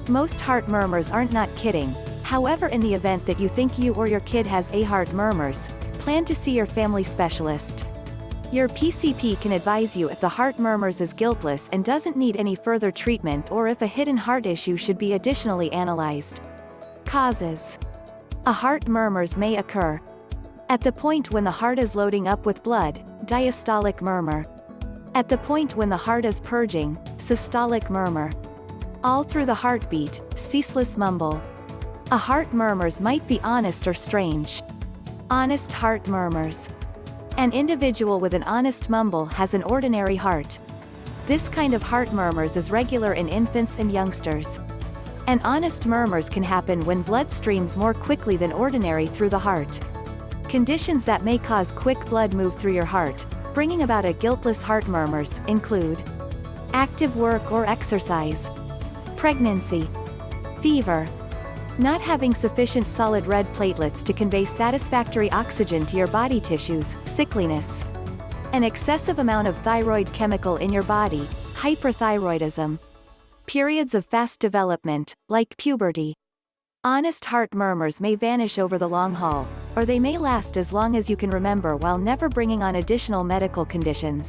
Most heart murmurs aren't not kidding. However, in the event that you think you or your kid has a heart murmurs, plan to see your family specialist. Your PCP can advise you if the heart murmurs is guiltless and doesn't need any further treatment, or if a hidden heart issue should be additionally analyzed. Causes. A heart murmurs may occur at the point when the heart is loading up with blood, diastolic murmur. At the point when the heart is purging, systolic murmur. All through the heartbeat, ceaseless mumble. A heart murmurs might be honest or strange. Honest heart murmurs. An individual with an honest mumble has an ordinary heart. This kind of heart murmurs is regular in infants and youngsters. And honest murmurs can happen when blood streams more quickly than ordinary through the heart. Conditions that may cause quick blood move through your heart, bringing about a guiltless heart murmurs, include active work or exercise, pregnancy, fever, not having sufficient solid red platelets to convey satisfactory oxygen to your body tissues, sickliness, an excessive amount of thyroid chemical in your body, hyperthyroidism, periods of fast development, like puberty. Honest heart murmurs may vanish over the long haul, or they may last as long as you can remember while never bringing on additional medical conditions.